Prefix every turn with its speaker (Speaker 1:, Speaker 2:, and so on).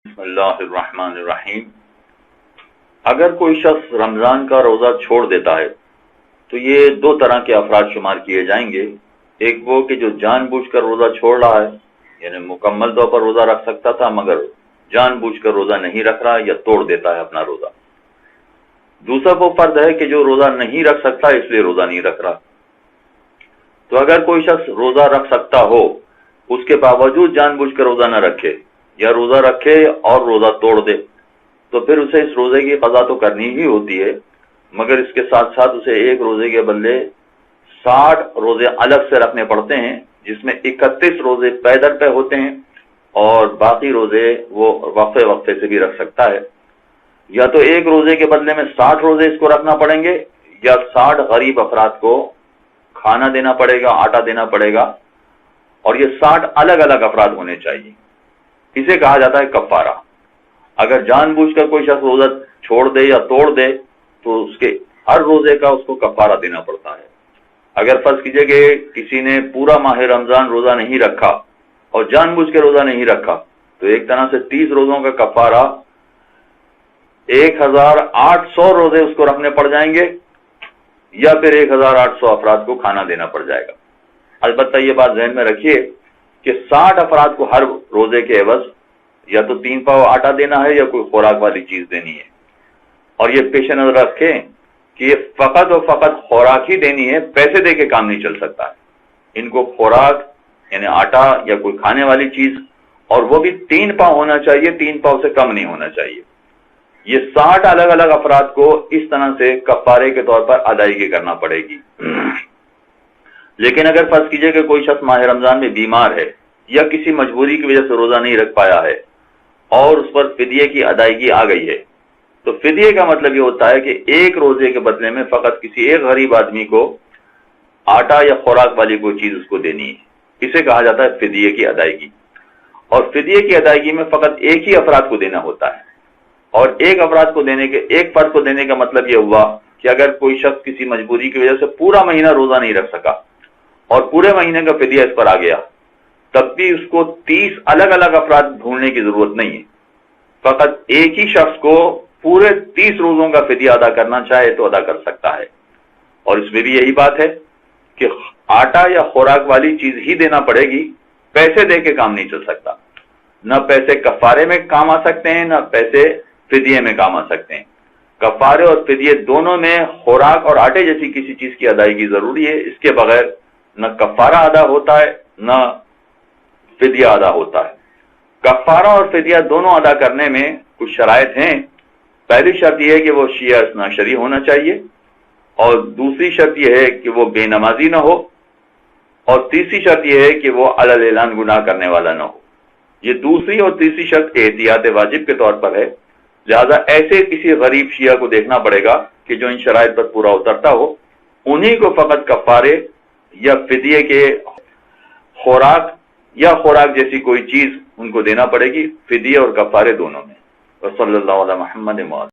Speaker 1: بسم اللہ الرحمن الرحیم۔ اگر کوئی شخص رمضان کا روزہ چھوڑ دیتا ہے تو یہ دو طرح کے افراد شمار کیے جائیں گے۔ ایک وہ کہ جو جان بوجھ کر روزہ چھوڑ رہا ہے، یعنی مکمل طور پر روزہ رکھ سکتا تھا مگر جان بوجھ کر روزہ نہیں رکھ رہا یا توڑ دیتا ہے اپنا روزہ۔ دوسرا وہ فرد ہے کہ جو روزہ نہیں رکھ سکتا اس لیے روزہ نہیں رکھ رہا۔ تو اگر کوئی شخص روزہ رکھ سکتا ہو اس کے باوجود جان بوجھ کر روزہ نہ رکھے یا روزہ رکھے اور روزہ توڑ دے تو پھر اسے اس روزے کی قضا تو کرنی ہی ہوتی ہے، مگر اس کے ساتھ ساتھ اسے ایک روزے کے بدلے 60 روزے الگ سے رکھنے پڑتے ہیں، جس میں 31 روزے پے در پے ہوتے ہیں اور باقی روزے وہ وقفے وقفے سے بھی رکھ سکتا ہے۔ یا تو ایک روزے کے بدلے میں 60 روزے اس کو رکھنا پڑیں گے یا 60 غریب افراد کو کھانا دینا پڑے گا، آٹا دینا پڑے گا، اور یہ 60 الگ الگ افراد ہونے چاہیے۔ اسے کہا جاتا ہے کفارہ۔ اگر جان بوجھ کر کوئی شخص روزہ چھوڑ دے یا توڑ دے تو اس کے ہر روزے کا اس کو کفارہ دینا پڑتا ہے۔ اگر فرض کیجئے کہ کسی نے پورا ماہ رمضان روزہ نہیں رکھا اور جان بوجھ کے روزہ نہیں رکھا تو ایک طرح سے 30 روزوں کا کفارہ 1800 روزے اس کو رکھنے پڑ جائیں گے یا پھر 1800 افراد کو کھانا دینا پڑ جائے گا۔ البتہ یہ بات ذہن میں رکھیے کہ 60 افراد کو ہر روزے کے عوض یا تو 3 پاؤ آٹا دینا ہے یا کوئی خوراک والی چیز دینی ہے، اور یہ پیش نظر رکھیں کہ یہ فقط اور فقط خوراک ہی دینی ہے، پیسے دے کے کام نہیں چل سکتا ہے۔ ان کو خوراک یعنی آٹا یا کوئی کھانے والی چیز، اور وہ بھی 3 پاؤ ہونا چاہیے، 3 پاؤ سے کم نہیں ہونا چاہیے۔ یہ 60 الگ الگ افراد کو اس طرح سے کفارے کے طور پر ادائیگی کرنا پڑے گی۔ لیکن اگر فرض کیجئے کہ کوئی شخص ماہ رمضان میں بیمار ہے یا کسی مجبوری کی وجہ سے روزہ نہیں رکھ پایا ہے اور اس پر فدیے کی ادائیگی آ گئی ہے، تو فدیے کا مطلب یہ ہوتا ہے کہ ایک روزے کے بدلے میں فقط کسی ایک غریب آدمی کو آٹا یا خوراک والی کوئی چیز اس کو دینی ہے۔ اسے کہا جاتا ہے فدیے کی ادائیگی، اور فدیے کی ادائیگی میں فقط ایک ہی افراد کو دینا ہوتا ہے، اور ایک فرد کو دینے کا مطلب یہ ہوا کہ اگر کوئی شخص کسی مجبوری کی وجہ سے پورا مہینہ روزہ نہیں رکھ سکا اور پورے مہینے کا فدیہ اس پر آ گیا، تب بھی اس کو 30 الگ الگ افراد ڈھونڈنے کی ضرورت نہیں ہے۔ فقط ایک ہی شخص کو پورے 30 روزوں کا فدیہ ادا کرنا چاہے تو ادا کر سکتا ہے۔ اور اس میں بھی یہی بات ہے کہ آٹا یا خوراک والی چیز ہی دینا پڑے گی، پیسے دے کے کام نہیں چل سکتا۔ نہ پیسے کفارے میں کام آ سکتے ہیں، نہ پیسے فدیے میں کام آ سکتے ہیں۔ کفارے اور فدیے دونوں میں خوراک اور آٹے جیسی کسی چیز کی ادائیگی ضروری ہے، اس کے بغیر نہ کفارہ ادا ہوتا ہے نہ فدیہ ادا ہوتا ہے۔ کفارہ اور فدیہ دونوں ادا کرنے میں کچھ شرائط ہیں۔ پہلی شرط یہ ہے کہ وہ شیعہ اثنا شری ہونا چاہیے، اور دوسری شرط یہ ہے کہ وہ بے نمازی نہ ہو، اور تیسری شرط یہ ہے کہ وہ علی الاعلان گناہ کرنے والا نہ ہو۔ یہ دوسری اور تیسری شرط احتیاط واجب کے طور پر ہے، لہذا ایسے کسی غریب شیعہ کو دیکھنا پڑے گا کہ جو ان شرائط پر پورا اترتا ہو، انہی کو فقط کفارے یا فدیے کے خوراک جیسی کوئی چیز ان کو دینا پڑے گی، فدیہ اور کفارے دونوں میں۔ وصلی اللہ علی محمد۔